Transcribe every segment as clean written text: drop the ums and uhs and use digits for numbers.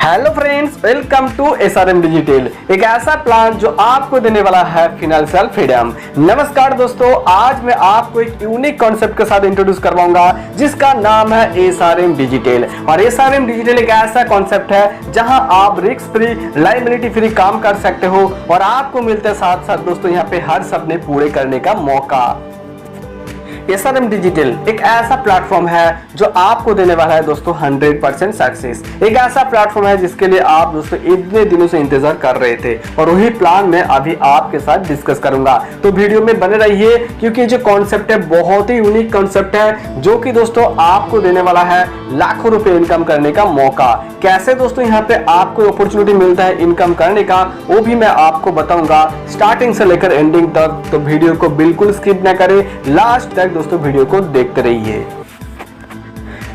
Hello friends, welcome to SRM digital, एक ऐसा plan जो आपको देने वाला है फाइनेंशियल फ्रीडम। नमस्कार दोस्तों, आज मैं आपको एक यूनिक कॉन्सेप्ट के साथ इंट्रोड्यूस करवाऊंगा जिसका नाम है SRM डिजिटल। और SRM डिजिटल एक ऐसा कॉन्सेप्ट है जहां आप रिस्क फ्री, लायबिलिटी फ्री काम कर सकते हो और आपको मिलता है साथ साथ दोस्तों यहाँ पे हर सपने पूरे करने का मौका। SRM डिजिटल एक ऐसा प्लेटफॉर्म है जो आपको देने वाला है दोस्तों 100% सक्सेस। एक ऐसा प्लेटफॉर्म है जिसके लिए आप दोस्तों इतने दिनों से इंतजार कर रहे थे और वही प्लान मैं अभी आपके साथ डिस्कस करूंगा। तो वीडियो में बने रहिए क्योंकि जो कॉन्सेप्ट है बहुत ही यूनिक कॉन्सेप्ट है जो कि दोस्तों आपको देने वाला है लाखों रुपए इनकम करने का मौका। कैसे दोस्तों यहाँ पे आपको अपॉर्चुनिटी मिलता है इनकम करने का, वो भी मैं आपको बताऊंगा स्टार्टिंग से लेकर एंडिंग तक। तो वीडियो को बिल्कुल स्किप ना करें, लास्ट तक दोस्तों वीडियो को देखते रहिए।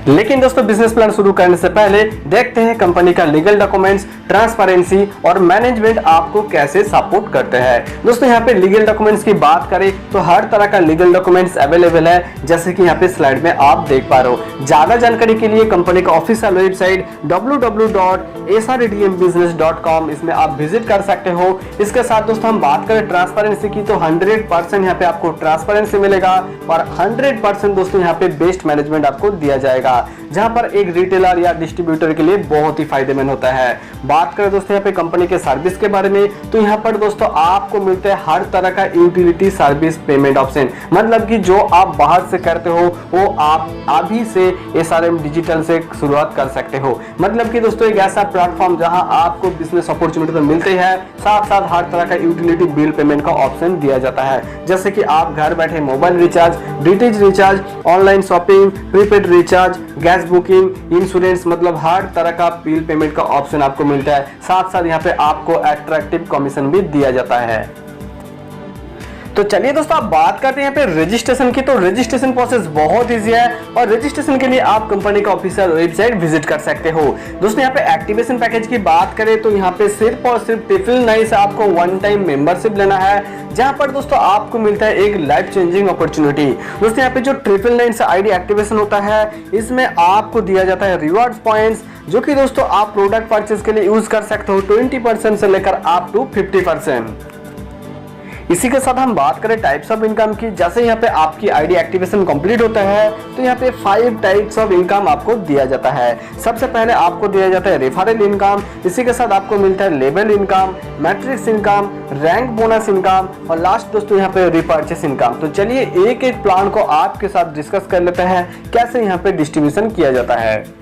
लेकिन दोस्तों बिजनेस प्लान शुरू करने से पहले देखते हैं कंपनी का लीगल डॉक्यूमेंट्स, ट्रांसपेरेंसी और मैनेजमेंट आपको कैसे सपोर्ट करते हैं। दोस्तों यहाँ पे लीगल डॉक्यूमेंट्स की बात करें तो हर तरह का लीगल डॉक्यूमेंट्स अवेलेबल है, जैसे कि यहाँ पे स्लाइड में आप देख पा रहे हो। ज्यादा जानकारी के लिए कंपनी का ऑफिशियल वेबसाइट www.srdmbusiness.com, इसमें आप विजिट कर सकते हो। इसके साथ दोस्तों हम बात करें ट्रांसपेरेंसी की तो 100% यहाँ पे आपको ट्रांसपेरेंसी मिलेगा और 100% दोस्तों यहाँ पे बेस्ट मैनेजमेंट आपको दिया जाएगा, जहां पर एक रिटेलर या डिस्ट्रीब्यूटर के लिए बहुत ही फायदेमंद होता है। बात करें दोस्तों यहाँ पे कंपनी के सर्विस के बारे में तो यहाँ पर दोस्तों आपको मिलता है हर तरह का यूटिलिटी सर्विस पेमेंट ऑप्शन, मतलब कि जो आप बाहर से करते हो वो आप अभी से SRM डिजिटल से शुरुआत कर सकते हो। मतलब कि दोस्तों एक ऐसा प्लेटफॉर्म जहां आपको बिजनेस अपॉर्चुनिटी तो मिलते हैं, साथ साथ हर तरह का यूटिलिटी बिल पेमेंट का ऑप्शन दिया जाता है, जैसे कि आप घर बैठे mobile recharge, DTH recharge, online shopping, prepaid recharge, gas booking, insurance, मतलब हर तरह का बिल पेमेंट का ऑप्शन आपको मिलता है। साथ साथ यहाँ पे आपको अट्रैक्टिव कमीशन भी दिया जाता है। तो चलिए दोस्तों आप बात करते हैं यहाँ पे रजिस्ट्रेशन की। तो रजिस्ट्रेशन प्रोसेस बहुत इजी है और रजिस्ट्रेशन के लिए आप कंपनी का ऑफिशियल वेबसाइट विजिट कर सकते हो। दोस्तों यहाँ पे एक्टिवेशन पैकेज की बात करें तो यहाँ पे सिर्फ और सिर्फ ट्रिपल9 से आपको वन टाइम मेंबरशिप लेना है, जहां पर दोस्तों आपको मिलता है एक लाइफ चेंजिंग अपॉर्चुनिटी। दोस्तों यहाँ पे जो ट्रिपल9 से आईडी एक्टिवेशन होता है इसमें आपको दिया जाता है रिवॉर्ड्स पॉइंट्स, जो कि दोस्तों आप प्रोडक्ट परचेज के लिए यूज कर सकते हो 20% से लेकर अप टू 50%। इसी के साथ हम बात करें टाइप्स ऑफ इनकम की, जैसे यहाँ पे आपकी आईडी एक्टिवेशन कंप्लीट होता है तो यहाँ पे 5 टाइप्स ऑफ इनकम आपको दिया जाता है। सबसे पहले आपको दिया जाता है रेफरल इनकम, इसी के साथ आपको मिलता है label income, matrix income, rank bonus income और लास्ट दोस्तों यहाँ पे रिपर्चेस इनकम। तो चलिए एक एक प्लान को आपके साथ डिस्कस कर लेते हैं कैसे यहाँ पे डिस्ट्रीब्यूशन किया जाता है।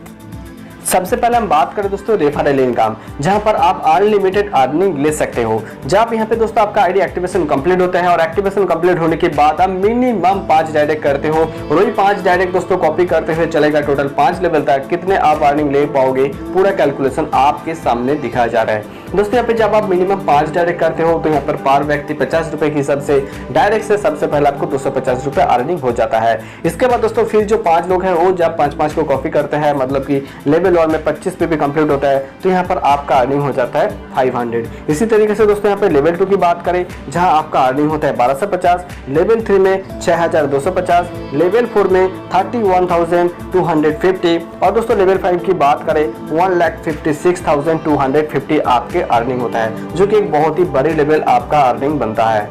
सबसे पहले हम बात करें दोस्तों रेफरल इनकम, जहां पर आप अनलिमिटेड अर्निंग ले सकते हो। जब यहाँ पे दोस्तों आपका आईडी एक्टिवेशन कंप्लीट होता है और एक्टिवेशन कंप्लीट होने के बाद आप मिनिमम 5 डायरेक्ट करते हो और वही 5 डायरेक्ट दोस्तों कॉपी करते हुए चलेगा टोटल 5 लेवल तक, कितने आप अर्निंग ले पाओगे पूरा कैलकुलेशन आपके सामने दिखाया जा रहा है। दोस्तों यहाँ पे जब आप मिनिमम 5 डायरेक्ट करते हो तो यहाँ पर पर व्यक्ति 50 रुपए के हिसाब से डायरेक्ट से सबसे पहले आपको 250 रुपए अर्निंग हो जाता है। इसके बाद दोस्तों फिर जो 5 लोग हैं वो जब 5-5 को कॉपी करते हैं, मतलब कि लेवल 1 में 25 पे भी कंप्लीट होता है तो यहाँ पर आपका अर्निंग हो जाता है 500। इसी तरीके से दोस्तों यहाँ पे लेवल 2 की बात करें जहां आपका अर्निंग होता है 1250, लेवल 3 में 6250, लेवल 4 में 31,250 और दोस्तों लेवल 5 की बात करें 1,56,250 आपके अर्निंग होता है, जो कि एक बहुत ही बड़ी लेवल आपका अर्निंग बनता है।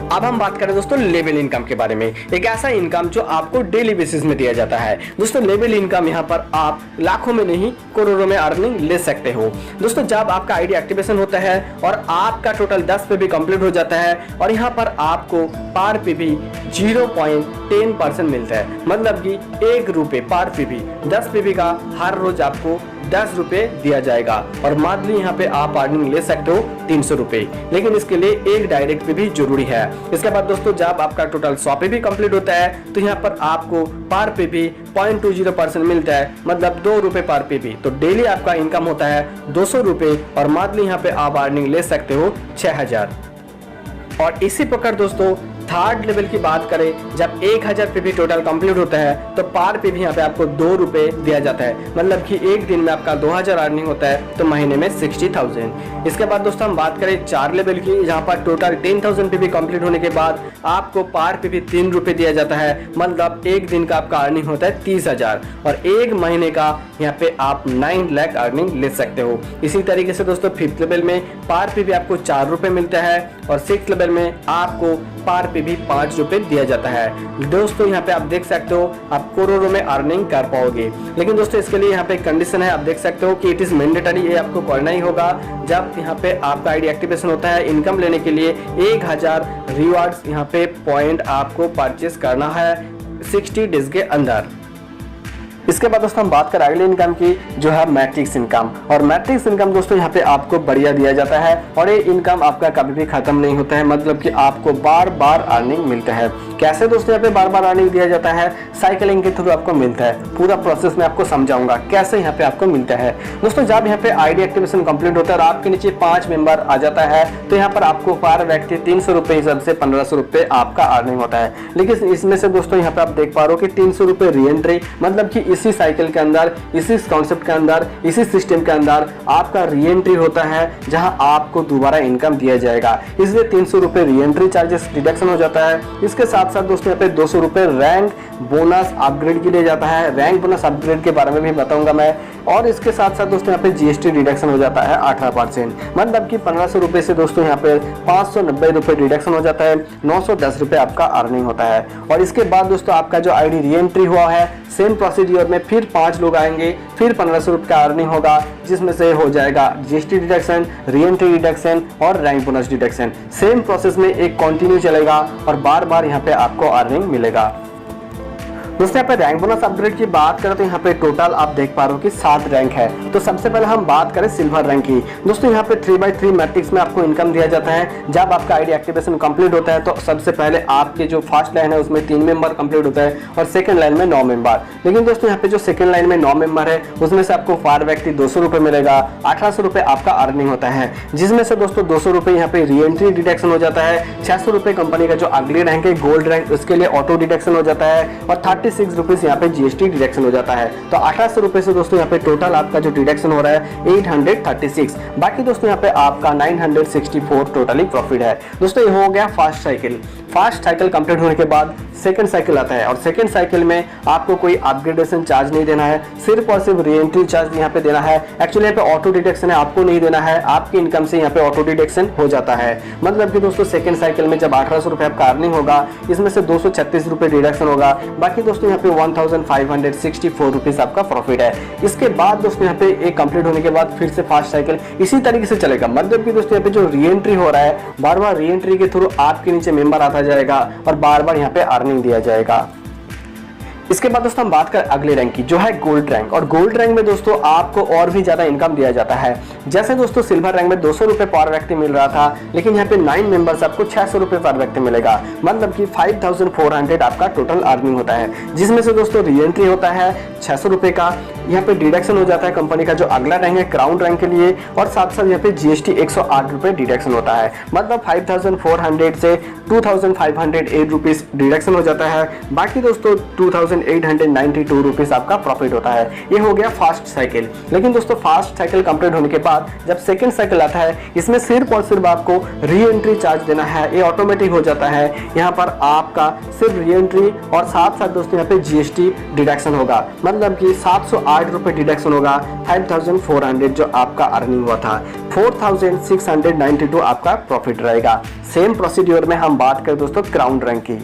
अब हम बात करें दोस्तों लेवल इनकम के बारे में, एक ऐसा इनकम जो आपको डेली बेसिस में दिया जाता है। दोस्तों लेवल इनकम यहाँ पर आप लाखों में नहीं करोड़ों में अर्निंग ले सकते हो। दोस्तों जब आपका आईडी एक्टिवेशन होता है और आपका टोटल 10 पे भी कंप्लीट हो जाता है और यहाँ पर आपको पर पे भी 0.10% मिलता है, मतलब कि 1 रुपए पर पे भी 10 पे भी का हर रोज आपको 10 रुपए दिया जाएगा और मंथली यहाँ पे आप अर्निंग ले सकते हो 300 रुपए, लेकिन इसके लिए एक डायरेक्ट पे भी जरूरी है। इसके बाद दोस्तों जब आपका टोटल 100 पे भी कंप्लीट होता है तो यहाँ पर आपको पर पे भी 0.20% मिलता है, मतलब 2 रुपए पर पे भी। तो डेली आपका इनकम होता है 200 रुपए और मंथली यहाँ पे आप अर्निंग ले सकते हो 6000। और इसी प्रकार दोस्तों थर्ड लेवल की बात करें, जब 1000 पीवी टोटल कंप्लीट होता है तो पर पीवी यहाँ पे आपको 2 रुपए दिया जाता है, मतलब कि एक दिन में आपका 2000 अर्निंग होता है तो महीने में 60,000। इसके बाद दोस्तों हम बात करें 4 लेवल की, जहाँ पर टोटल 10,000 पीवी कंप्लीट होने के बाद आपको पर पीवी 3 रुपए दिया जाता है, मतलब एक दिन का आपका अर्निंग होता है 30,000 और एक महीने का यहाँ पे आप 9 लाख अर्निंग ले सकते हो। इसी तरीके से दोस्तों 5th लेवल में पर पीवी आपको 4 रुपए मिलता है और 6th लेवल में आपको पर पीवी 5 रुपए दिया जाता है। दोस्तों यहाँ पे आप देख सकते हो आप करोड़ों में अर्निंग कर पाओगे, लेकिन दोस्तों इसके लिए यहाँ पे कंडीशन है, आप देख सकते हो कि इट इज मैंडेटरी, ये आपको करना ही होगा। जब यहाँ पे आपका आईडी एक्टिवेशन होता है, इनकम लेने के लिए 1000 रिवार्ड्स यहाँ पे पॉइंट आपको परचेस करना है 60 डेज के अंदर। इसके बाद दोस्तों हम बात करें अगले इनकम की, जो है मैट्रिक्स इनकम। और मैट्रिक्स इनकम दोस्तों यहाँ पे आपको बढ़िया दिया जाता है और ये इनकम आपका कभी भी खत्म नहीं होता है, मतलब कि आपको बार बार अर्निंग मिलता है। कैसे दोस्तों यहाँ पे बार बार अर्निंग दिया जाता है? साइकिलिंग के थ्रू आपको मिलता है। पूरा प्रोसेस में आपको समझाऊंगा कैसे यहाँ पे आपको मिलता है। दोस्तों जब यहाँ पे आईडी एक्टिवेशन कंप्लीट होता है और आपके नीचे 5 मेंबर आ जाता है तो यहाँ पर आपको पर व्यक्ति 300 रुपए हिसाब से 1500 रुपए आपका अर्निंग होता है। लेकिन इसमें से दोस्तों यहाँ पे आप देख पा रहे हो कि 300 रुपए री एंट्री, मतलब कि इसी साइकिल के अंदर, इसी कॉन्सेप्ट के अंदर, इसी सिस्टम के अंदर आपका री एंट्री होता है, जहां आपको दोबारा इनकम दिया जाएगा। इसलिए 300 रुपए री एंट्री चार्जेस डिडक्शन हो जाता है। इसके साथ साथ दोस्तों यहाँ पे 200 रुपए रैंक बोनस अपग्रेड के लिए जाता है। रैंक बोनस अपग्रेड के बारे में भी बताऊंगा मैं। और इसके साथ साथ दोस्तों यहाँ पे जीएसटी डिडक्शन हो जाता है 18%, मतलब कि 1500 रुपए से दोस्तों यहाँ पे 590 रुपए डिडक्शन हो जाता है, 910 रुपए आपका अर्निंग होता है। और इसके बाद दोस्तों आपका जो आईडी री एंट्री हुआ है, सेम प्रोसीड्योर में फिर 5 लोग आएंगे, फिर 1500 रुपए का अर्निंग होगा, जिसमें से हो जाएगा GST deduction, re entry deduction और rank bonus deduction. Same process में एक कंटिन्यू चलेगा और बार बार यहाँ पे आपको अर्निंग मिलेगा। दोस्तों यहाँ पे रैंक बोनस अपग्रेड की बात करें तो यहाँ पे टोटल आप देख पा रहे हो कि 7 रैंक है। तो सबसे पहले हम बात करें सिल्वर रैंक की। दोस्तों यहाँ पे 3x3 मैट्रिक्स में आपको इनकम दिया जाता है। जब आपका आईडी एक्टिवेशन कंप्लीट होता है तो सबसे पहले आपके जो फर्स्ट लाइन है उसमें 3 मेंबर कंप्लीट होता है और सेकंड लाइन में 9 मेंबर। लेकिन दोस्तों यहाँ पे जो सेकंड लाइन में 9 मेंबर है उसमें से आपको पर व्यक्ति 200 रुपए मिलेगा, 1800 रुपए आपका अर्निंग होता है, जिसमें से दोस्तों 200 रुपए यहाँ पे री एंट्री डिडक्शन हो जाता है। 600 रुपए कंपनी का जो अगली रैंक है गोल्ड रैंक, उसके लिए ऑटो डिडक्शन हो जाता है और 36 रुपीज यहाँ पे जीएसटी डिडक्शन हो जाता है। तो 1800 रुपए से दोस्तों यहाँ पे टोटल आपका जो डिडक्शन हो रहा है 836। बाकी दोस्तों यहाँ पे आपका 964 टोटली प्रॉफिट है। दोस्तों ये हो गया first cycle. First cycle complete होने के बाद सेकंड साइकिल आता है और सेकंड साइकिल में आपको कोई अपग्रेडेशन चार्ज नहीं देना है, सिर्फ और सिर्फ री एंट्री चार्ज यहाँ पे देना है। एक्चुअली यहाँ पे ऑटो डिडक्शन है, आपको नहीं देना है, आपकी इनकम से यहाँ पे ऑटो डिडक्शन हो जाता है। मतलब कि दोस्तों सेकंड साइकिल में जब 1800 रुपए आपका अर्निंग होगा, इसमें से 236 रुपए डिडक्शन होगा, बाकी दोस्तों यहाँ पे 1564 रुपीज आपका प्रॉफिट है। इसके बाद दोस्तों यहाँ पे एक कंप्लीट होने के बाद फिर से फर्स्ट साइकिल इसी तरीके से चलेगा। मतलब कि दोस्तों यहाँ पे जो री एंट्री हो रहा है, बार बार री एंट्री के थ्रू आपके नीचे मेंबर आता जाएगा और बार बार यहाँ पे अर्निंग दिया जाएगा। इसके बाद दोस्तों हम बात करें अगले रैंक की, जो है गोल्ड रैंक। और गोल्ड रैंक में दोस्तों आपको और भी ज्यादा इनकम दिया जाता है। जैसे दोस्तों सिल्वर रैंक में 200 रुपए पर व्यक्ति मिल रहा था, लेकिन यहाँ पे 9 मेंबर्स आपको 600 रुपए पर व्यक्ति मिलेगा, मतलब कि 5400 आपका टोटल अर्निंग होता है, जिसमें से दोस्तों री एंट्री होता है 600 रुपए का। यहाँ पे डिडक्शन हो जाता है कंपनी का जो अगला रैंक है क्राउन रैंक के लिए, और साथ साथ यहाँ पे जीएसटी 108 रुपए डिडक्शन होता है, मतलब 5400 से 2508 रुपीज डिडक्शन हो जाता है। बाकी दोस्तों 2892 रुपीज आपका प्रॉफिट होता है। ये हो गया फास्ट साइकिल। लेकिन दोस्तों फास्ट साइकिल कंप्लीट होने के बाद जब सेकंड साइकिल आता है, इसमें सिर्फ और सिर्फ आपको री एंट्री चार्ज देना है, ये ऑटोमेटिक हो जाता है। यहाँ पर आपका सिर्फ री एंट्री और साथ साथ दोस्तों यहाँ पे जीएसटी डिडक्शन होगा, मतलब कि 708 रुपए डिडक्शन होगा। 5400 जो आपका अर्निंग हुआ था, 4692 आपका प्रॉफिट रहेगा। सेम प्रोसीड्योर में हम बात करें दोस्तों क्राउन रैंक की।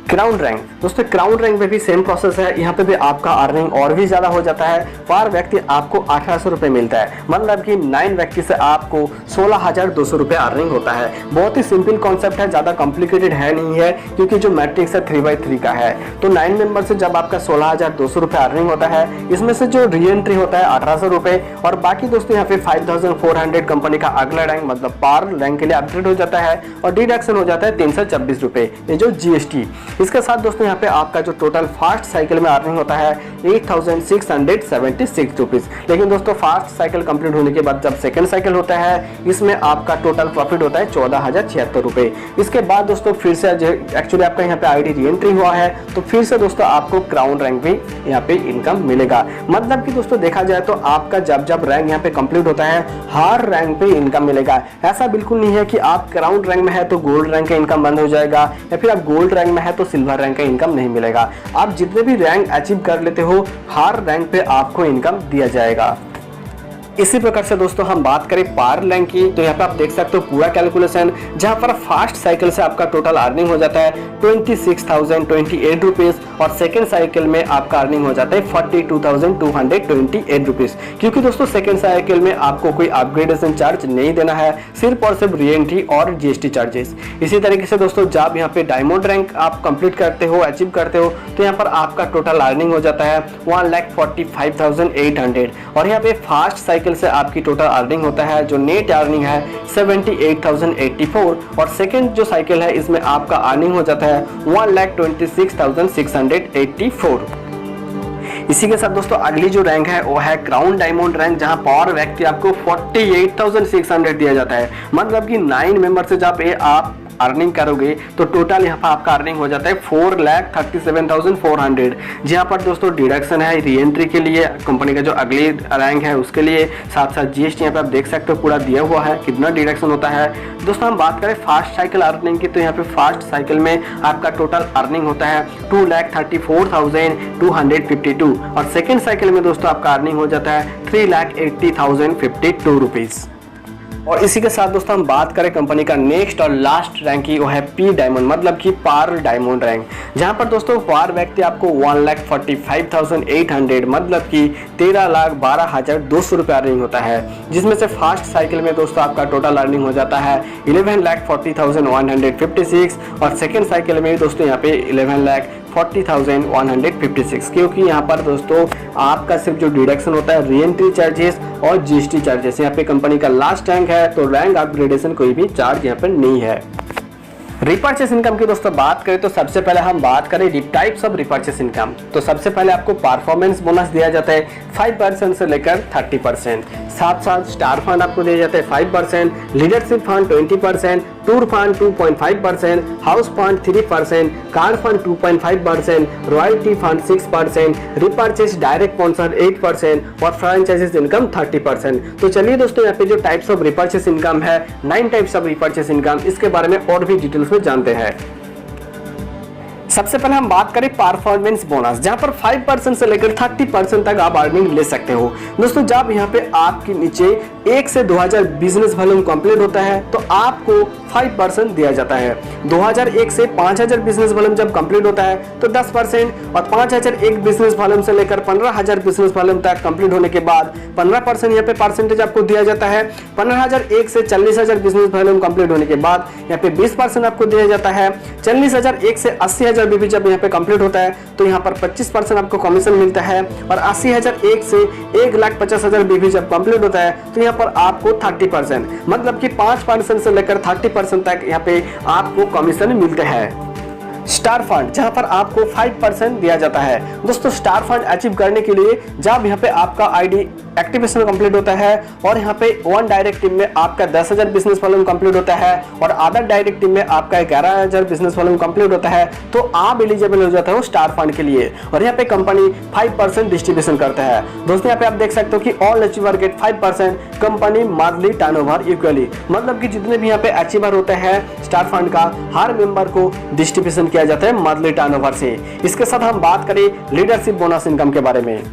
क्राउन रैंक दोस्तों, क्राउन रैंक में भी सेम प्रोसेस है। यहाँ पे भी आपका अर्निंग और भी ज्यादा हो जाता है। पर व्यक्ति आपको 1800 रुपए मिलता है, मतलब कि 9 व्यक्ति से आपको 16200 रुपए अर्निंग होता है। बहुत ही सिंपल कॉन्सेप्ट है, ज्यादा कॉम्प्लिकेटेड है नहीं है, क्योंकि जो मैट्रिक्स है 3x3 का है। तो 9 मेंबर से जब आपका 16200 रुपए अर्निंग होता है, इसमें से जो री एंट्री होता है 1800 रुपए, और बाकी दोस्तों यहाँ पे 5400 कंपनी का अगला रैंक मतलब पार रैंक के लिए अपग्रेड हो जाता है, और डिडक्शन हो जाता है 326 रुपए, ये जो जीएसटी। इसके साथ दोस्तों यहाँ पे आपका जो टोटल फास्ट साइकिल में अर्निंग होता है 8676 रुपीज। लेकिन दोस्तों फास्ट साइकिल कंप्लीट होने के बाद जब सेकंड साइकिल होता है इसमें आपका टोटल प्रॉफिट होता है 14,076 रुपए। इसके बाद दोस्तों फिर से एक्चुअली आपका यहाँ पे आईडी री एंट्री हुआ है तो फिर से दोस्तों आपको क्राउन रैंक भी यहाँ पे इनकम मिलेगा। मतलब कि दोस्तों देखा जाए तो आपका जब जब रैंक यहाँ पे कंप्लीट होता है हर रैंक पे इनकम मिलेगा। ऐसा बिल्कुल नहीं है कि आप क्राउन रैंक में है तो गोल्ड रैंक का इनकम बंद हो जाएगा या फिर आप गोल्ड रैंक में है तो सिल्वर रैंक का इनकम नहीं मिलेगा। आप जितने भी रैंक अचीव कर लेते हो हर रैंक पे आपको इनकम दिया जाएगा। इसी प्रकार से दोस्तों हम बात करें पार रैंक की तो यहाँ पे आप देख सकते हो पूरा कैलकुलेशन, जहाँ पर फास्ट साइकिल से आपका टोटल अर्निंग हो जाता है 26,028 रुपीज और सेकेंड साइकिल में आपका अर्निंग हो जाता है 42,228 रुपीज। क्योंकि दोस्तों सेकेंड साइकिल में आपको कोई अपग्रेडेशन चार्ज नहीं देना है, सिर्फ और सिर्फ री एंट्री और जीएसटी चार्जेस। इसी तरीके से दोस्तों जब यहाँ पे डायमंड रैंक आप कंप्लीट करते हो, अचीव करते हो तो यहाँ पर आपका टोटल अर्निंग हो जाता है 1,45,800 और यहाँ पे फास्ट साइकिल से आपकी टोटल अर्निंग होता है जो नेट अर्निंग है 78,084 और सेकंड जो साइकिल है इसमें आपका अर्निंग हो जाता है 1,26,684। इसी के साथ दोस्तों अगली जो रैंक है वो है क्राउन डायमंड रैंक, जहां पर व्यक्ति आपको 48,600 दिया जाता है। मतलब कि 9 मेंबर से जब आप अर्निंग करोगे तो टोटल यहाँ पर आपका अर्निंग हो जाता है 4,37,400। जहाँ पर दोस्तों डिडक्शन है री एंट्री के लिए, कंपनी का जो अगली रैंक है उसके लिए, साथ साथ जीएसटी यहाँ पे आप देख सकते हो पूरा दिया हुआ है कितना डिडक्शन होता है। दोस्तों हम बात करें फास्ट साइकिल अर्निंग की तो यहाँ पे फास्ट साइकिल में आपका टोटल अर्निंग होता है 2,34,252 और सेकेंड साइकिल में दोस्तों आपका अर्निंग हो जाता है 3,80,052 रुपीज। और इसी के साथ दोस्तों हम बात करें कंपनी का नेक्स्ट और लास्ट रैंक की, वो है पी डायमंड मतलब कि पार डायमंड रैंक, जहां पर दोस्तों पार व्यक्ति आपको 1,45,800 मतलब कि 13,12,200 रुपये अर्निंग होता है। जिसमें से फास्ट साइकिल में दोस्तों आपका टोटल अर्निंग हो जाता है 11,40,156 और सेकेंड साइकिल में दोस्तों यहाँ पे 11,40,156। क्योंकि यहाँ पर दोस्तों आपका सिर्फ जो डिडक्शन होता है री एंट्री चार्जेस और जीएसटी चार्जेस, यहाँ पे कंपनी का लास्ट रैंक है तो रैंक अपग्रेडेशन कोई भी चार्ज यहाँ पर नहीं है। रिपर्चेस इनकम की दोस्तों बात करें तो सबसे पहले हम बात करें टाइप्स ऑफ रिपर्चेस इनकम। तो सबसे पहले आपको परफॉर्मेंस बोनस दिया जाता है 5% से लेकर 30%, साथ साथ स्टार फंड आपको दिया जाता है 5%, leadership fund 20%, tour fund 2.5%, house fund 3%, car fund 2.5%, royalty fund 6%, repurchase direct sponsor 8% और फ्रेंचाइजीज इनकम 30%। तो चलिए दोस्तों यहाँ पे जो टाइप्स ऑफ रिपर्चेस इनकम है 9 टाइप्स ऑफ रिपर्चेस इनकम, इसके बारे में और भी डिटेल्स में जानते हैं। सबसे पहले हम बात करें परफॉर्मेंस बोनस, जहां पर 5% से लेकर 30% तक आप अर्निंग ले सकते हो। दोस्तों जब यहाँ पे आपके नीचे 1 से 2000 बिजनेस वॉल्यूम कंप्लीट होता है तो आपको 5% दिया जाता है। 2001 से 5000 बिजनेस वॉल्यूम जब कंप्लीट होता है तो 10% और 5001 बिजनेस वॉल्यूम से लेकर 15000 बिजनेस वॉल्यूम तक कंप्लीट होने के बाद 15% यहाँ पे परसेंटेज आपको दिया जाता है। 15001 से 40000 बिजनेस वॉल्यूम कंप्लीट होने के बाद यहाँ पे 20% आपको दिया जाता है। 40001 से 80000 बीबी जब यहाँ पे कंप्लीट होता है तो यहाँ पर 25% आपको कमीशन मिलता है और 80001 से 1,50,000 बीबी जब कंप्लीट होता है तो यहाँ पर आपको 30% मतलब कि 5% से लेकर 30% तक यहाँ पे आपको कमीशन मिलते हैं। स्टार फंड, जहां पर आपको 5% दिया जाता है। दोस्तों स्टार फंड अचीव करने के लिए जब यहाँ पे आपका आईडी एक्टिवेशन कंप्लीट होता है और यहाँ पे वन डायरेक्ट टीम में आपका 10,000 बिजनेस वॉल्यूम कंप्लीट होता है और अदर डायरेक्ट टीम में आपका 11,000 बिजनेस वॉल्यूम कंप्लीट होता है तो आप एलिजिबल हो जाते हो स्टार फंड के लिए और यहाँ पे कंपनी 5% डिस्ट्रीब्यूशन करता है। दोस्तों यहाँ पे आप देख सकते हो कि all achiever get 5%, company monthly turnover equally, मतलब कि जितने भी यहाँ पे अचीवर होते हैं स्टार फंड का हर मेंबर को डिस्ट्रीब्यूशन किया जाता है मंथली टर्नओवर से। इसके साथ हम बात करें लीडरशिप बोनस इनकम के बारे में।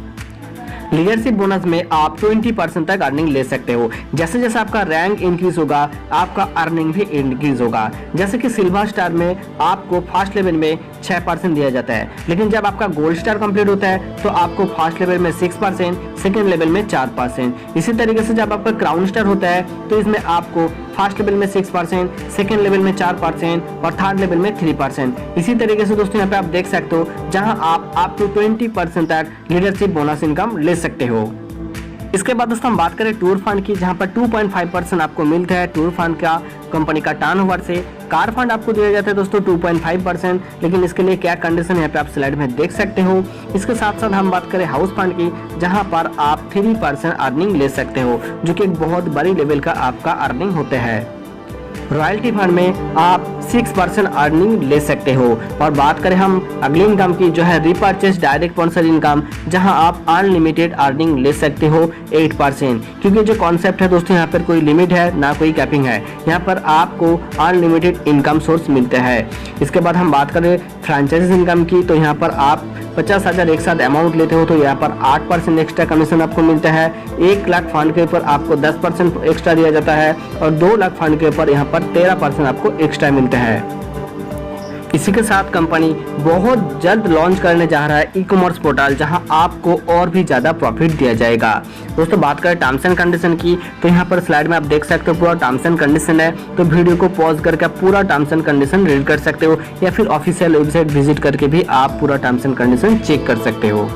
लीडरशिप बोनस में आप 20% तक अर्निंग ले सकते हो। जैसे जैसे आपका रैंक इंक्रीज होगा आपका अर्निंग भी इंक्रीज होगा। जैसे कि सिल्वर स्टार में आपको फर्स्ट लेवल में 6% दिया जाता है, लेकिन जब आपका गोल्ड स्टार कंप्लीट होता है तो आपको फर्स्ट लेवल में 6%, सेकेंड लेवल में 4%। इसी तरीके से जब आपका क्राउन स्टार होता है तो इसमें आपको फर्स्ट लेवल में 6%, सेकेंड लेवल में 4% और थर्ड लेवल में 3%। इसी तरीके से दोस्तों यहाँ पे आप देख सकते हो जहां आप 20% तक लीडरशिप बोनस इनकम ले सकते हो। इसके बाद दोस्तों हम बात करें टूर फंड की, जहां पर 2.5% आपको मिलता है टूर फंड का कंपनी का टर्नओवर से। कार फंड आपको दिया जाता है दोस्तों 2.5%, लेकिन इसके लिए क्या कंडीशन यहाँ पे आप स्लाइड में देख सकते हो। इसके साथ साथ हम बात करें हाउस फंड की, जहां पर आप 3% अर्निंग ले सकते हो, जो कि एक बहुत बड़ी लेवल का आपका अर्निंग होता है। रॉयल्टी फंड में आप 6% अर्निंग ले सकते हो। और बात करें हम अगली इनकम की, जो है रिपर्चेस डायरेक्ट स्पॉन्सर इनकम, जहां आप अनलिमिटेड अर्निंग ले सकते हो 8%, क्योंकि जो कॉन्सेप्ट है दोस्तों यहाँ पर कोई लिमिट है ना कोई कैपिंग है, यहाँ पर आपको अनलिमिटेड इनकम सोर्स मिलता है। इसके बाद हम बात करें फ्रेंचाइज इनकम की, तो यहाँ पर आप 50,000 एक साथ अमाउंट लेते हो तो यहाँ पर 8% एक्स्ट्रा कमीशन आपको मिलता है। 1 लाख फंड के ऊपर आपको 10% एक्स्ट्रा दिया जाता है और 2 लाख फंड के ऊपर यहाँ पर 13% आपको एक्स्ट्रा मिलता है। इसी के साथ कंपनी बहुत जल्द लॉन्च करने जा रहा है ई-कॉमर्स पोर्टल, जहां आपको और भी ज़्यादा प्रॉफिट दिया जाएगा। दोस्तों बात करें टर्म्स एंड कंडीशन की, तो यहाँ पर स्लाइड में आप देख सकते हो पूरा टर्म्स एंड कंडीशन है, तो वीडियो को पॉज करके आप पूरा टर्म्स एंड कंडीशन रीड कर सकते हो, या फिर ऑफिशियल वेबसाइट विजिट करके भी आप पूरा टर्म्स एंड कंडीशन चेक कर सकते हो।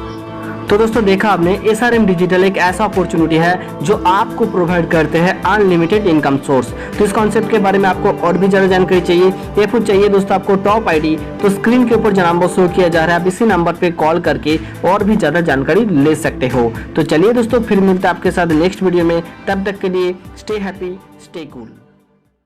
तो दोस्तों देखा आपने, SRM डिजिटल एक ऐसा अपॉर्चुनिटी है जो आपको प्रोवाइड करते हैं अनलिमिटेड इनकम सोर्स। तो इस कॉन्सेप्ट के बारे में आपको और भी ज़्यादा जानकारी चाहिए या फिर चाहिए दोस्तों आपको टॉप आईडी, तो स्क्रीन के ऊपर जो नंबर शो किया जा रहा है, आप इसी नंबर पे कॉल करके और भी ज़्यादा जानकारी ले सकते हो। तो चलिए दोस्तों, फिर मिलते हैं आपके साथ नेक्स्ट वीडियो में। तब तक के लिए स्टे हैप्पी, स्टे कूल।